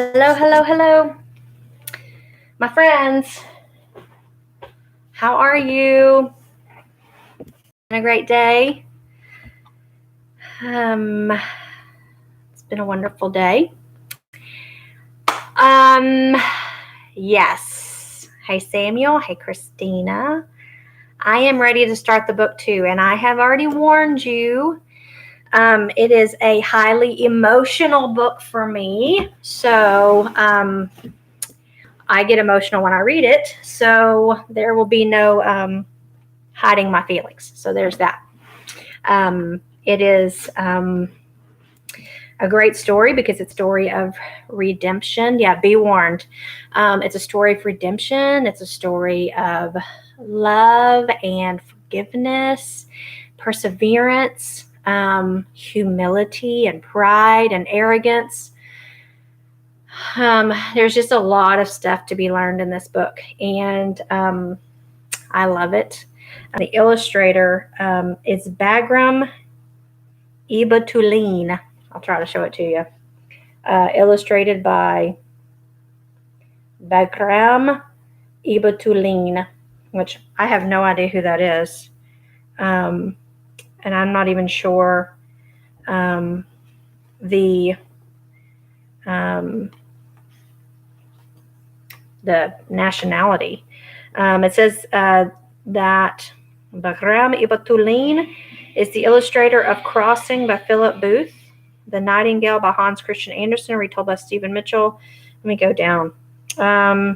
Hello, hello, hello, my friends. How are you? A great day. It's been a wonderful day. Yes. Hey, Samuel. Hey, Christina. I am ready to start the book too, and I have already warned you. It is a highly emotional book for me, so I get emotional when I read it, so there will be no hiding my feelings. So there's that. It is a great story because it's a story of redemption. Yeah, be warned. It's a story of redemption. It's a story of love and forgiveness, perseverance, humility and pride and arrogance. There's just a lot of stuff to be learned in this book, and I love it. The illustrator is Bagram Tulane. I'll try to show it to you. Illustrated by Bagram Tulane, which I have no idea who that is. And I'm not even sure the nationality. It says that Bagram Tulane is the illustrator of Crossing by Philip Booth, The Nightingale by Hans Christian Andersen, retold by Stephen Mitchell. Let me go down. Yeah,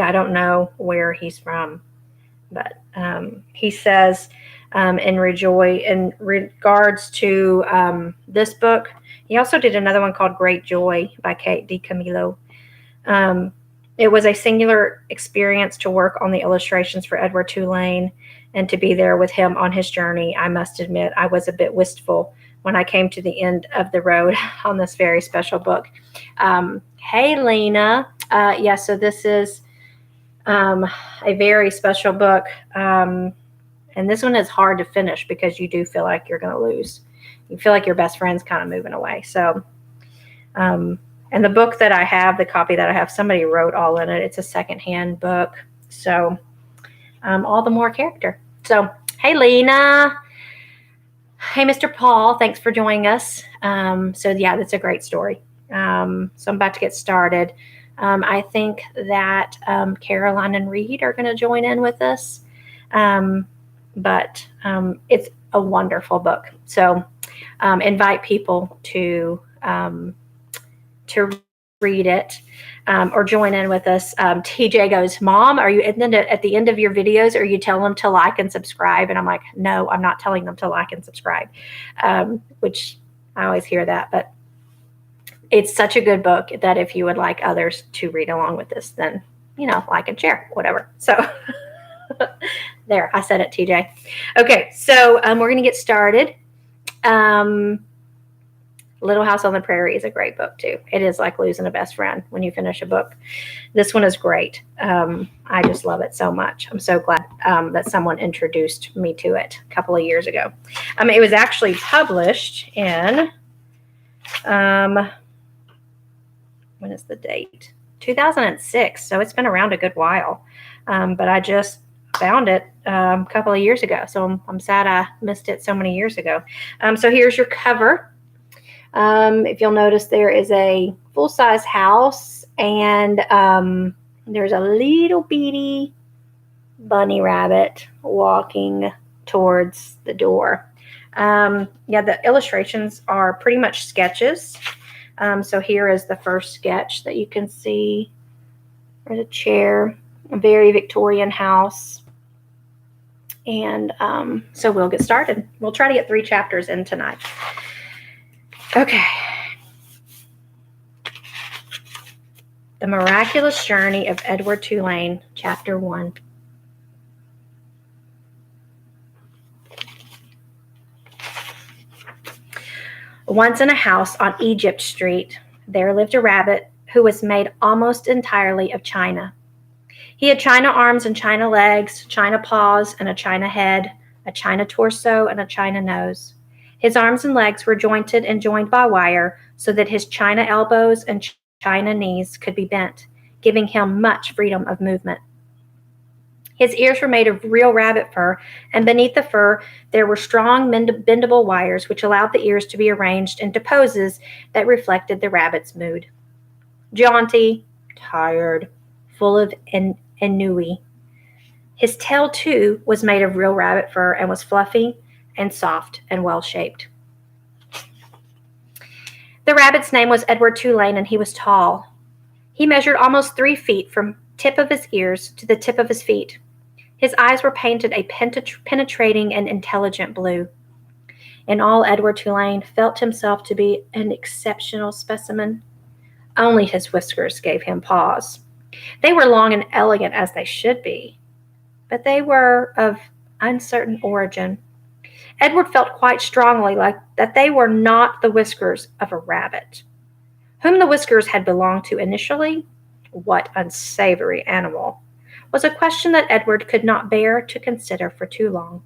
I don't know where he's from, but he says in regards to this book, he also did another one called Great Joy by Kate DiCamillo. It was a singular experience to work on the illustrations for Edward Tulane and to be there with him on his journey. I must admit, I was a bit wistful when I came to the end of the road on this very special book. Hey, Lena. So this is a very special book. And this one is hard to finish because you do feel like you're going to lose. You feel like your best friend's kind of moving away. So, and the book that I have, the copy that I have, somebody wrote all in it. It's a secondhand book. So all the more character. So, hey, Lena. Hey, Mr. Paul. Thanks for joining us. That's a great story. So I'm about to get started. I think that Caroline and Reed are going to join in with us. But it's a wonderful book. So invite people to read it or join in with us. TJ goes, Mom, are you at the end of your videos, or you tell them to like and subscribe? And I'm like, no, I'm not telling them to like and subscribe, which I always hear that. But it's such a good book that if you would like others to read along with this, then, like and share, whatever. So there, I said it, TJ. Okay, so we're going to get started. Little House on the Prairie is a great book too. It is like losing a best friend when you finish a book. This one is great. I just love it so much. I'm so glad that someone introduced me to it a couple of years ago. It was actually published in, when is the date? 2006. So it's been around a good while. But I just found it a couple of years ago. So I'm sad I missed it so many years ago. So here's your cover. If you'll notice, there is a full-size house, and there's a little bitty bunny rabbit walking towards the door. The illustrations are pretty much sketches. So here is the first sketch that you can see. There's a chair, a very Victorian house. And so we'll get started. We'll try to get 3 chapters in tonight. Okay. The Miraculous Journey of Edward Tulane, Chapter 1. Once in a house on Egypt Street, there lived a rabbit who was made almost entirely of china. He had china arms and china legs, china paws and a china head, a china torso and a china nose. His arms and legs were jointed and joined by wire, so that his china elbows and china knees could be bent, giving him much freedom of movement. His ears were made of real rabbit fur, and beneath the fur there were strong bendable wires which allowed the ears to be arranged into poses that reflected the rabbit's mood. Jaunty, tired, full of ennui. His tail, too, was made of real rabbit fur and was fluffy and soft and well-shaped. The rabbit's name was Edward Tulane, and he was tall. He measured almost 3 feet from tip of his ears to the tip of his feet. His eyes were painted a penetrating and intelligent blue. In all, Edward Tulane felt himself to be an exceptional specimen. Only his whiskers gave him pause. They were long and elegant as they should be, but they were of uncertain origin. Edward felt quite strongly like that they were not the whiskers of a rabbit. Whom the whiskers had belonged to initially, what unsavory animal, was a question that Edward could not bear to consider for too long.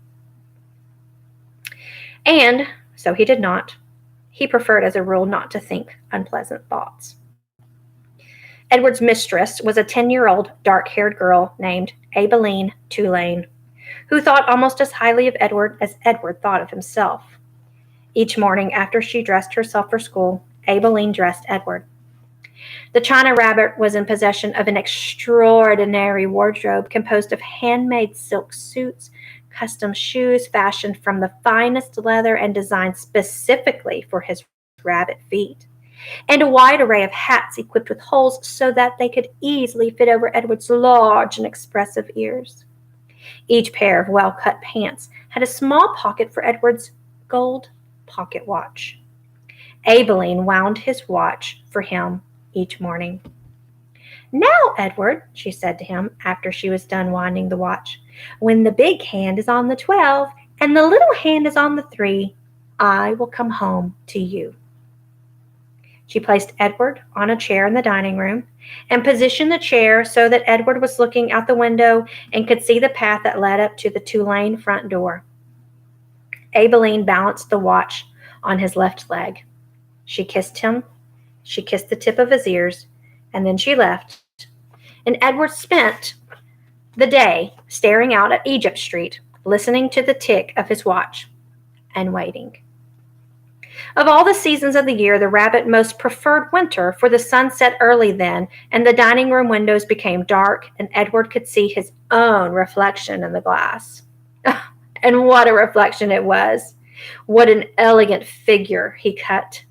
And so he did not. He preferred as a rule not to think unpleasant thoughts. Edward's mistress was a 10-year-old dark-haired girl named Abilene Tulane, who thought almost as highly of Edward as Edward thought of himself. Each morning after she dressed herself for school, Abilene dressed Edward. The china rabbit was in possession of an extraordinary wardrobe composed of handmade silk suits, custom shoes fashioned from the finest leather and designed specifically for his rabbit feet, and a wide array of hats equipped with holes so that they could easily fit over Edward's large and expressive ears. Each pair of well-cut pants had a small pocket for Edward's gold pocket watch. Abilene wound his watch for him each morning. "Now, Edward," she said to him after she was done winding the watch, "when the big hand is on the 12 and the little hand is on the 3, I will come home to you." She placed Edward on a chair in the dining room and positioned the chair so that Edward was looking out the window and could see the path that led up to the Tulane front door. Abilene balanced the watch on his left leg. She kissed him. She kissed the tip of his ears, and then she left. And Edward spent the day staring out at Egypt Street, listening to the tick of his watch and waiting. Of all the seasons of the year, the rabbit most preferred winter, for the sun set early then, and the dining room windows became dark, and Edward could see his own reflection in the glass. And what a reflection it was! What an elegant figure he cut!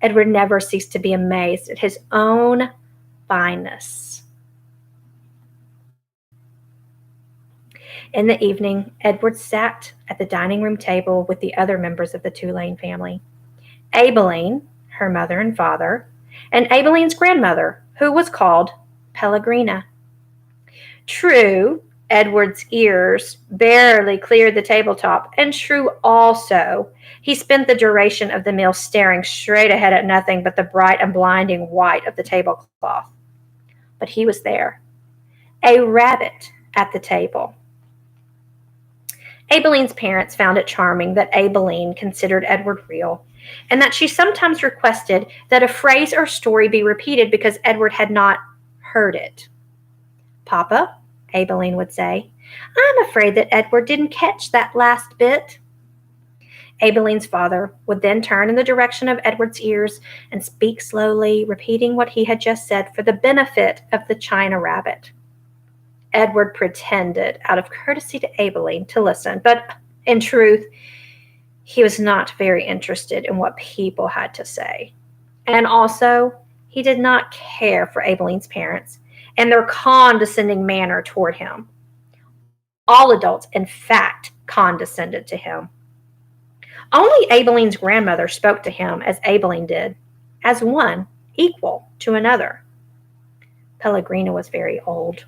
Edward never ceased to be amazed at his own fineness. In the evening, Edward sat at the dining room table with the other members of the Tulane family. Abilene, her mother and father, and Abilene's grandmother, who was called Pellegrina. True, Edward's ears barely cleared the tabletop, and true also, he spent the duration of the meal staring straight ahead at nothing but the bright and blinding white of the tablecloth. But he was there, a rabbit at the table. Abilene's parents found it charming that Abilene considered Edward real, and that she sometimes requested that a phrase or story be repeated because Edward had not heard it. "Papa," Abilene would say, "I'm afraid that Edward didn't catch that last bit." Abilene's father would then turn in the direction of Edward's ears and speak slowly, repeating what he had just said for the benefit of the china rabbit. Edward pretended, out of courtesy to Abilene, to listen, but in truth, he was not very interested in what people had to say. And also, he did not care for Abilene's parents and their condescending manner toward him. All adults, in fact, condescended to him. Only Abilene's grandmother spoke to him as Abilene did, as one equal to another. Pellegrina was very old.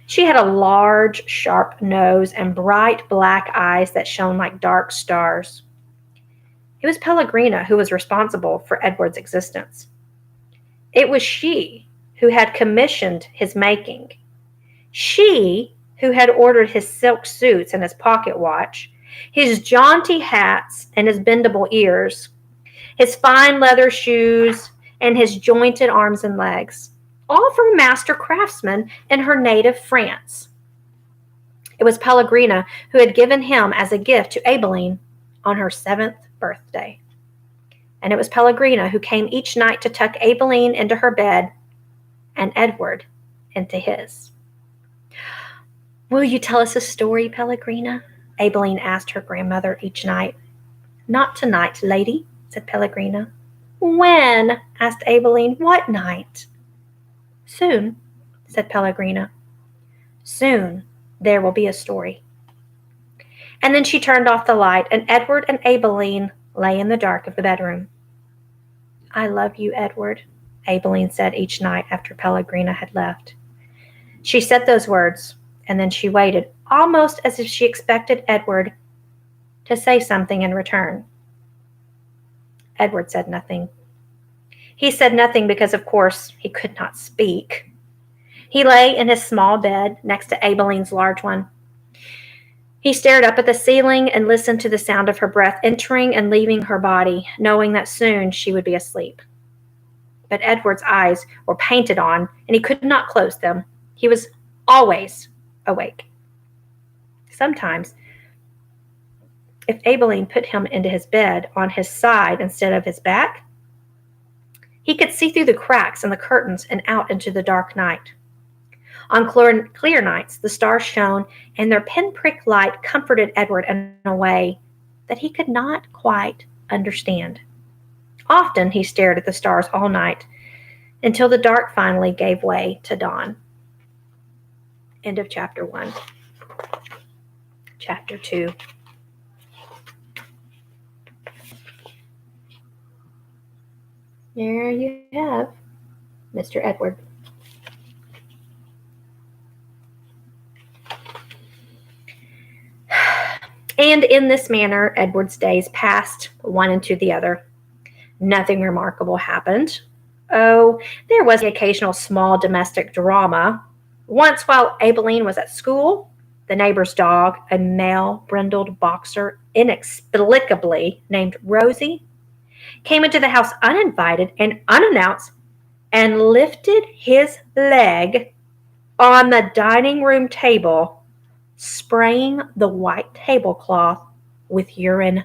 She had a large, sharp nose and bright black eyes that shone like dark stars. It was Pellegrina who was responsible for Edward's existence. It was she who had commissioned his making. She who had ordered his silk suits and his pocket watch, his jaunty hats and his bendable ears, his fine leather shoes, and his jointed arms and legs, all from a master craftsman in her native France. It was Pellegrina who had given him as a gift to Aileen on her 7th birthday. And it was Pellegrina who came each night to tuck Aileen into her bed and Edward into his. "Will you tell us a story, Pellegrina?" Aileen asked her grandmother each night. "Not tonight, lady," said Pellegrina. "When?" asked Aileen. "What night?" "Soon," said Pellegrina. "Soon there will be a story." And then she turned off the light, and Edward and Aileen lay in the dark of the bedroom. "I love you, Edward," Aileen said each night after Pellegrina had left. She said those words, and then she waited, almost as if she expected Edward to say something in return. Edward said nothing. He said nothing because, of course, he could not speak. He lay in his small bed next to Aileen's large one. He stared up at the ceiling and listened to the sound of her breath entering and leaving her body, knowing that soon she would be asleep. But Edward's eyes were painted on, and he could not close them. He was always awake. Sometimes, if Aileen put him into his bed on his side instead of his back, he could see through the cracks in the curtains and out into the dark night. On clear nights, the stars shone, and their pinprick light comforted Edward in a way that he could not quite understand. Often he stared at the stars all night, until the dark finally gave way to dawn. End of chapter 1. Chapter 2. There you have Mr. Edward. And in this manner, Edward's days passed one into the other. Nothing remarkable happened. Oh, there was the occasional small domestic drama. Once, while Aileen was at school, the neighbor's dog, a male brindled boxer inexplicably named Rosie, came into the house uninvited and unannounced and lifted his leg on the dining room table, spraying the white tablecloth with urine.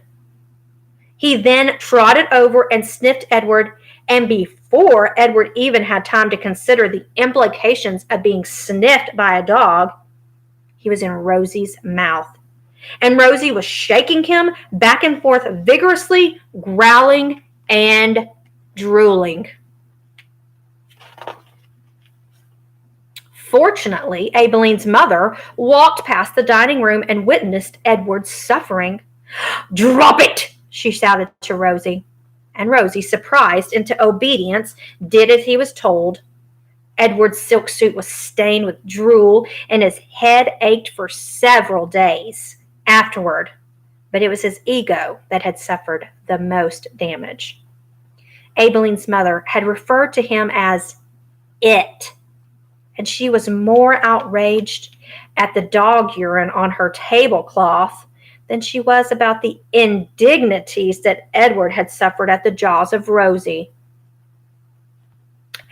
He then trotted over and sniffed Edward, and before Edward even had time to consider the implications of being sniffed by a dog, he was in Rosie's mouth. And Rosie was shaking him back and forth vigorously, growling and drooling. Fortunately, Aileen's mother walked past the dining room and witnessed Edward's suffering. "Drop it!" she shouted to Rosie. And Rosie, surprised into obedience, did as he was told. Edward's silk suit was stained with drool, and his head ached for several days afterward. But it was his ego that had suffered the most damage. Aileen's mother had referred to him as "it," and she was more outraged at the dog urine on her tablecloth than she was about the indignities that Edward had suffered at the jaws of Rosie.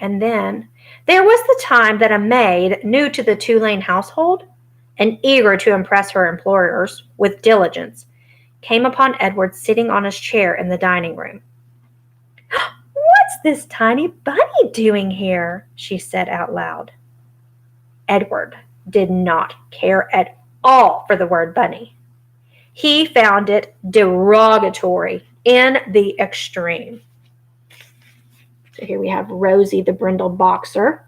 And then there was the time that a maid new to the Tulane household, and eager to impress her employers with diligence, came upon Edward sitting on his chair in the dining room. "What's this tiny bunny doing here?" she said out loud. Edward did not care at all for the word bunny. He found it derogatory in the extreme. So here we have Rosie, the brindled boxer,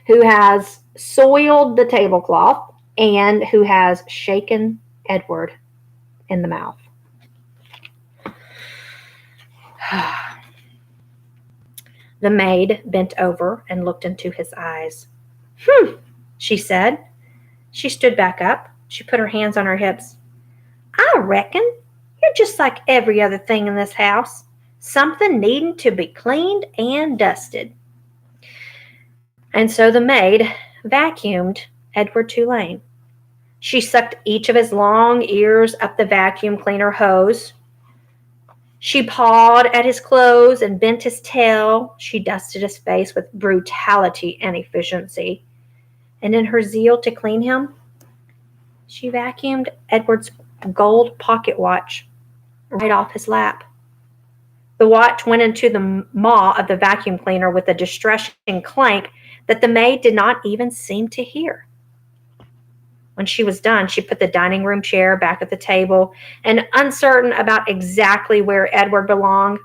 who has soiled the tablecloth and who has shaken Edward in the mouth. The maid bent over and looked into his eyes. She said. She stood back up. She put her hands on her hips. "I reckon you're just like every other thing in this house, something needing to be cleaned and dusted." And so the maid vacuumed Edward Tulane. She sucked each of his long ears up the vacuum cleaner hose. She pawed at his clothes and bent his tail. She dusted his face with brutality and efficiency. And in her zeal to clean him, she vacuumed Edward's gold pocket watch right off his lap. The watch went into the maw of the vacuum cleaner with a distressing clank that the maid did not even seem to hear. When she was done, she put the dining room chair back at the table, and uncertain about exactly where Edward belonged,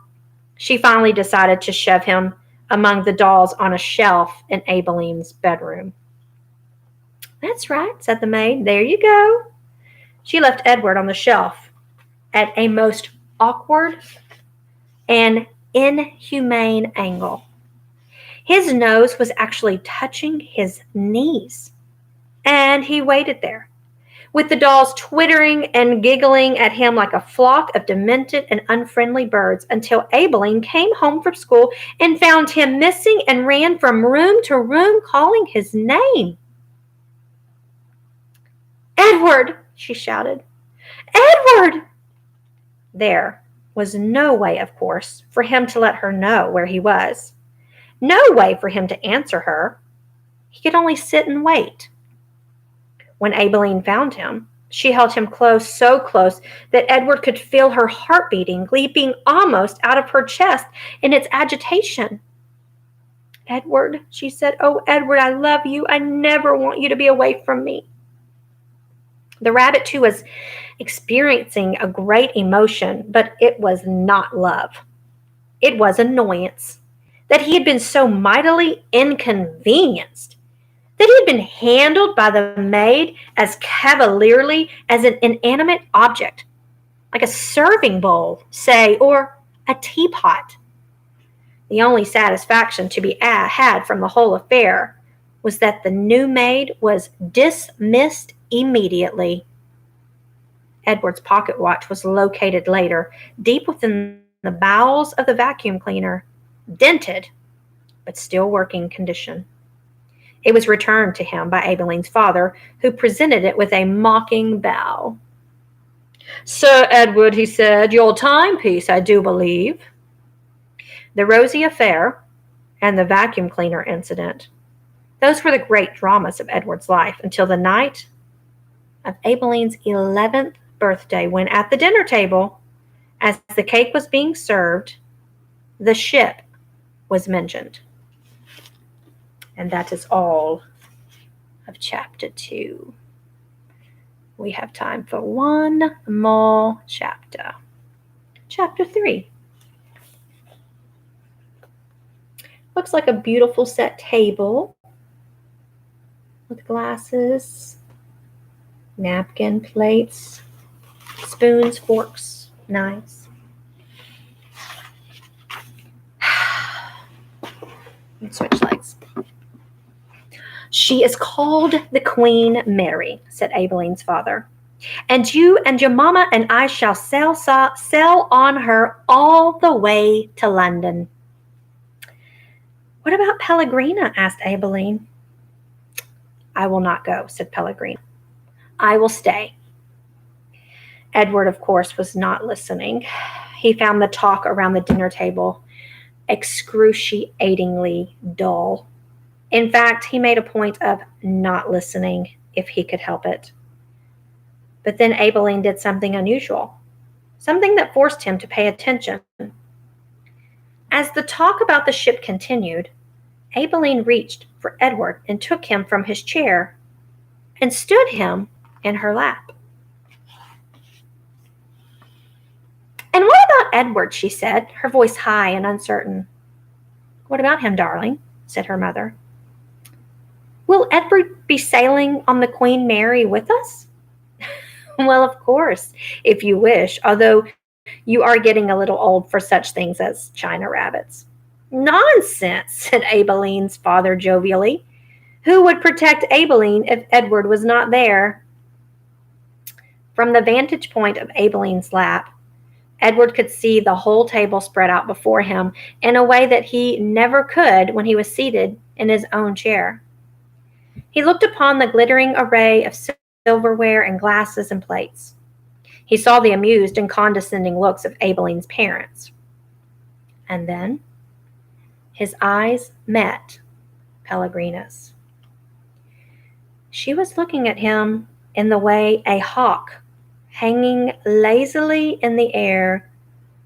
she finally decided to shove him among the dolls on a shelf in Abilene's bedroom. "That's right," said the maid. "There you go." She left Edward on the shelf at a most awkward and inhumane angle. His nose was actually touching his knees, and he waited there, with the dolls twittering and giggling at him like a flock of demented and unfriendly birds, until Abilene came home from school and found him missing and ran from room to room calling his name. "Edward!" she shouted. "Edward!" There was no way, of course, for him to let her know where he was. No way for him to answer her. He could only sit and wait. When Abilene found him, she held him close, so close that Edward could feel her heart beating, leaping almost out of her chest in its agitation. "Edward," she said, "oh, Edward, I love you. I never want you to be away from me." The rabbit, too, was experiencing a great emotion, but it was not love. It was annoyance that he had been so mightily inconvenienced, that he had been handled by the maid as cavalierly as an inanimate object, like a serving bowl, say, or a teapot. The only satisfaction to be had from the whole affair was that the new maid was dismissed immediately. Edward's pocket watch was located later, deep within the bowels of the vacuum cleaner, dented, but still working condition. It was returned to him by Abilene's father, who presented it with a mocking bow. "Sir Edward," he said, "your timepiece, I do believe." The Rosie affair and the vacuum cleaner incident, those were the great dramas of Edward's life until the night of Abilene's 11th birthday, when at the dinner table, as the cake was being served, the ship was mentioned. And that is all of chapter 2. We have time for one more chapter. Chapter 3. Looks like a beautiful set table with glasses, napkin, plates, spoons, forks, knives. Switch legs. "She is called the Queen Mary," said Abilene's father, "and you and your mamma and I shall sail on her all the way to London." "What about Pellegrina?" asked Abilene. "I will not go," said Pellegrina. "I will stay." Edward, of course, was not listening. He found the talk around the dinner table excruciatingly dull. In fact, he made a point of not listening if he could help it. But then Abilene did something unusual, something that forced him to pay attention. As the talk about the ship continued, Abilene reached for Edward and took him from his chair and stood him in her lap. "And what about Edward?" she said, her voice high and uncertain. "What about him, darling?" said her mother. "Will Edward be sailing on the Queen Mary with us?" "Well, of course, if you wish, although you are getting a little old for such things as China rabbits." "Nonsense," said Abilene's father jovially. Who would protect Abilene if Edward was not there? From the vantage point of Abilene's lap, Edward could see the whole table spread out before him in a way that he never could when he was seated in his own chair. He looked upon the glittering array of silverware and glasses and plates. He saw the amused and condescending looks of Abilene's parents. And then his eyes met Pellegrina's. She was looking at him in the way a hawk, hanging lazily in the air,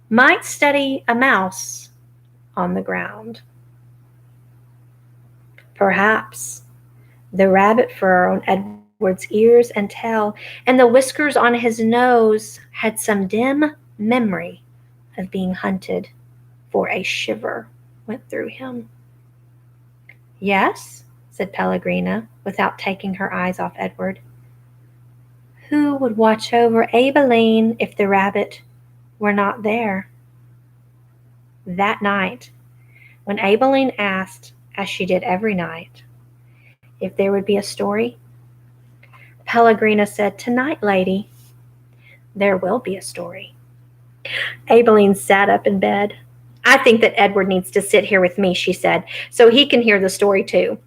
might study a mouse on the ground. Perhaps the rabbit fur on Edward's ears and tail and the whiskers on his nose had some dim memory of being hunted, for a shiver went through him. Yes, said Pellegrina, without taking her eyes off Edward. Who would watch over Abilene if the rabbit were not there? That night, when Abilene asked, as she did every night, if there would be a story, Pellegrina said, Tonight, lady, there will be a story. Abilene sat up in bed. I think that Edward needs to sit here with me, she said, so he can hear the story too.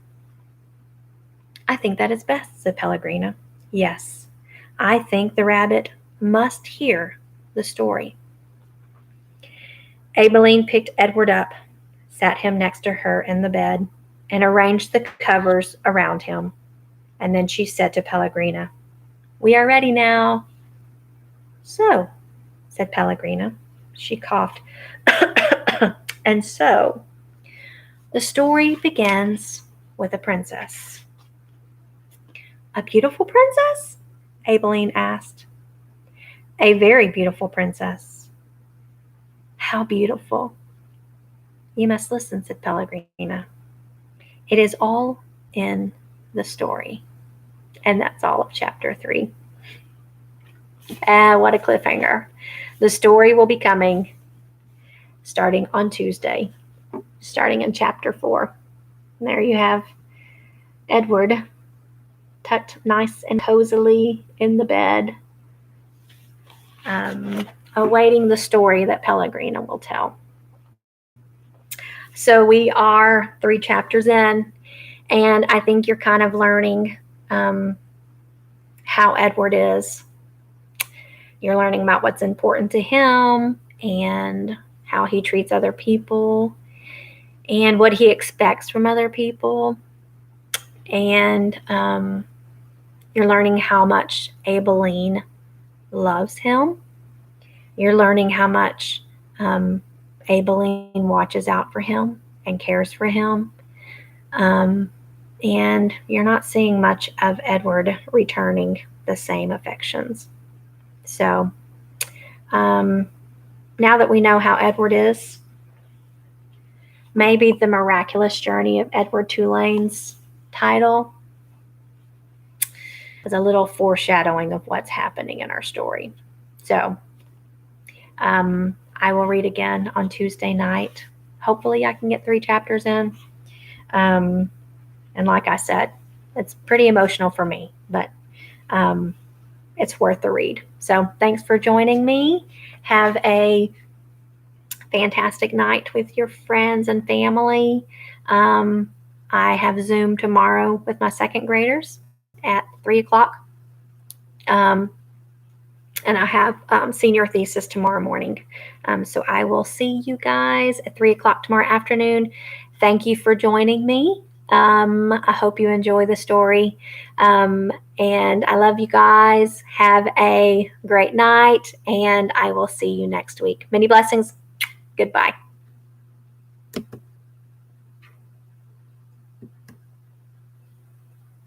I think that is best, said Pellegrina. Yes, I think the rabbit must hear the story. Abilene picked Edward up, sat him next to her in the bed, and arranged the covers around him. And then she said to Pellegrina, We are ready now. So, said Pellegrina. She coughed. And so, the story begins with a princess. A beautiful princess? Abilene asked. A very beautiful princess. How beautiful. You must listen, said Pellegrina. It is all in the story. And that's all of chapter 3. What a cliffhanger. The story will be coming starting on Tuesday, starting in chapter 4. And there you have Edward tucked nice and cozily in the bed, awaiting the story that Pellegrina will tell. So we are 3 chapters in, and I think you're kind of learning how Edward is. You're learning about what's important to him and how he treats other people and what he expects from other people. And you're learning how much Abilene loves him. You're learning how much Abilene watches out for him and cares for him. And you're not seeing much of Edward returning the same affections. So now that we know how Edward is, maybe the miraculous journey of Edward Tulane's title is a little foreshadowing of what's happening in our story. So I will read again on Tuesday night. Hopefully I can get 3 chapters in. And like I said, it's pretty emotional for me, but it's worth the read. So thanks for joining me. Have a fantastic night with your friends and family. I have Zoom tomorrow with my 2nd graders at 3 o'clock. And I have senior thesis tomorrow morning. So I will see you guys at 3 o'clock tomorrow afternoon. Thank you for joining me. I hope you enjoy the story. And I love you guys. Have a great night, and I will see you next week. Many blessings. Goodbye.